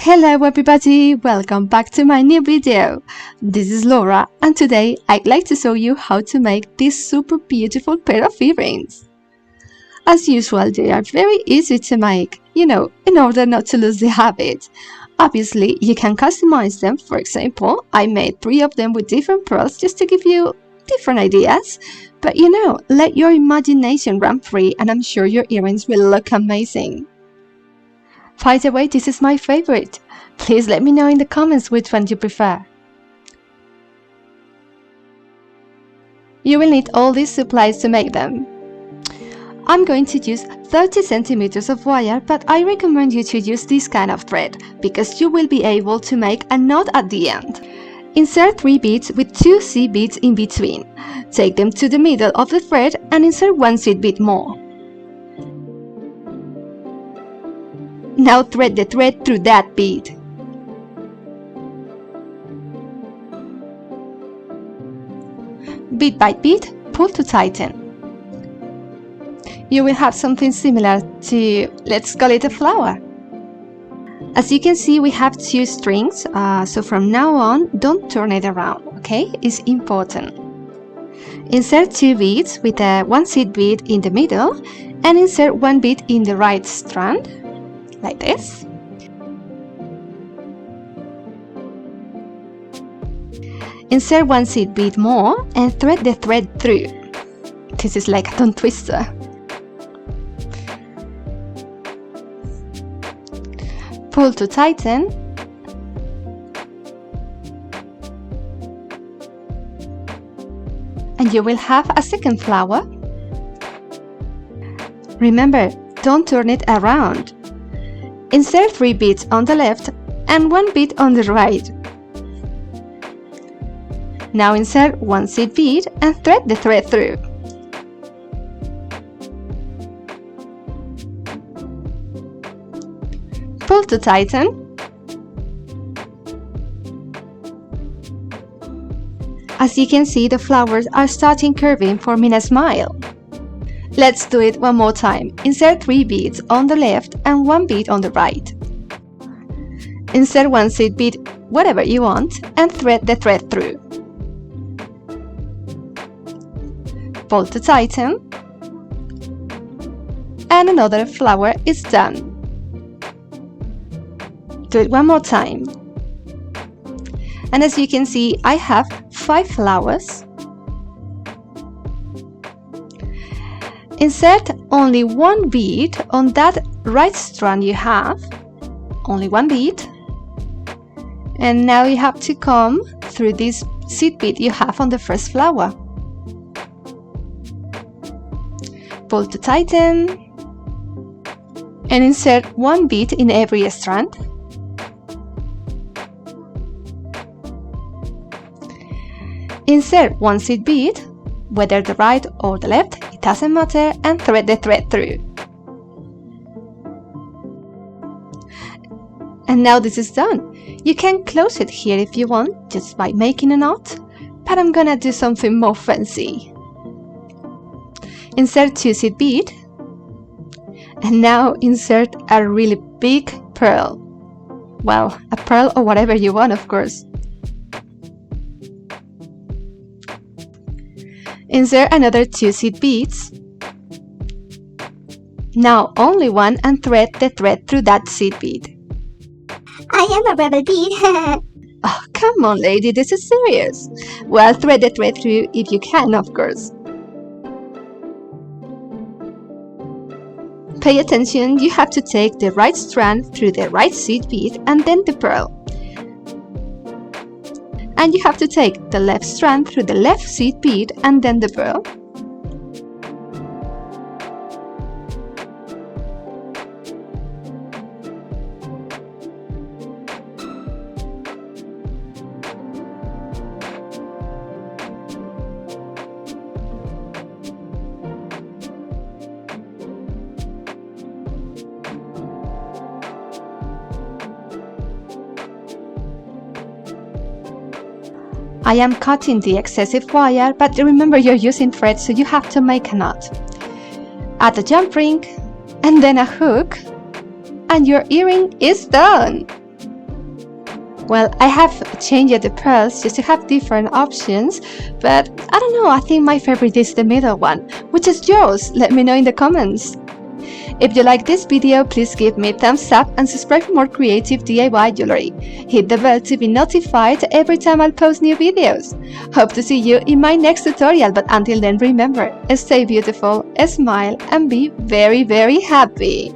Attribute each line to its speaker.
Speaker 1: Hello everybody, welcome back to my new video. This is Laura and today I'd like to show you how to make this super beautiful pair of earrings. As usual, they are very easy to make, in order not to lose the habit. Obviously, you can customize them. For example, I made 3 of them with different pearls just to give you different ideas. But let your imagination run free and I'm sure your earrings will look amazing. By the way, this is my favorite. Please let me know in the comments which one you prefer. You will need all these supplies to make them. I'm going to use 30 centimeters of wire, but I recommend you to use this kind of thread because you will be able to make a knot at the end. Insert 3 beads with 2 seed beads in between. Take them to the middle of the thread and insert 1 seed bead more. Now thread the thread through that bead. Bead by bead, pull to tighten. You will have something similar to, let's call it a flower. As you can see, we have 2 strings, so from now on, don't turn it around, okay? It's important. Insert 2 beads with a 1 seed bead in the middle and insert 1 bead in the right strand, like this. Insert 1 seed bead more and thread the thread through. This is like a tongue twister. Pull to tighten. And you will have a second flower. Remember, don't turn it around. Insert 3 beads on the left and 1 bead on the right. Now insert 1 seed bead and thread the thread through. Pull to tighten. As you can see, the flowers are starting curving, forming a smile. Let's do it one more time. Insert 3 beads on the left and 1 bead on the right. Insert 1 seed bead, whatever you want, and thread the thread through. Pull to tighten. And another flower is done. Do it one more time. And as you can see, I have 5 flowers. Insert only 1 bead on that right strand you have, only 1 bead, and now you have to come through this seed bead you have on the first flower. Pull to tighten and insert 1 bead in every strand. Insert 1 seed bead, whether the right or the left, it doesn't matter, and thread the thread through. And now this is done. You can close it here if you want, just by making a knot, but I'm gonna do something more fancy. Insert 2 seed bead, and now insert a really big pearl. Well, a pearl or whatever you want, of course. Insert another 2 seed beads. Now only 1 and thread the thread through that seed bead.
Speaker 2: I am a rebel bee.
Speaker 1: Oh, come on lady, this is serious. Well, thread the thread through if you can, of course. Pay attention, you have to take the right strand through the right seed bead and then the pearl. And you have to take the left strand through the left seed bead and then the pearl. I am cutting the excessive wire, but remember you're using thread, so you have to make a knot. Add a jump ring and then a hook, and your earring is done! Well, I have changed the pearls just to have different options, but I don't know, I think my favorite is the middle one. Which is yours? Let me know in the comments. If you like this video, please give me a thumbs up and subscribe for more creative DIY jewelry. Hit the bell to be notified every time I'll post new videos. Hope to see you in my next tutorial, but until then remember, stay beautiful, smile and be very, very happy.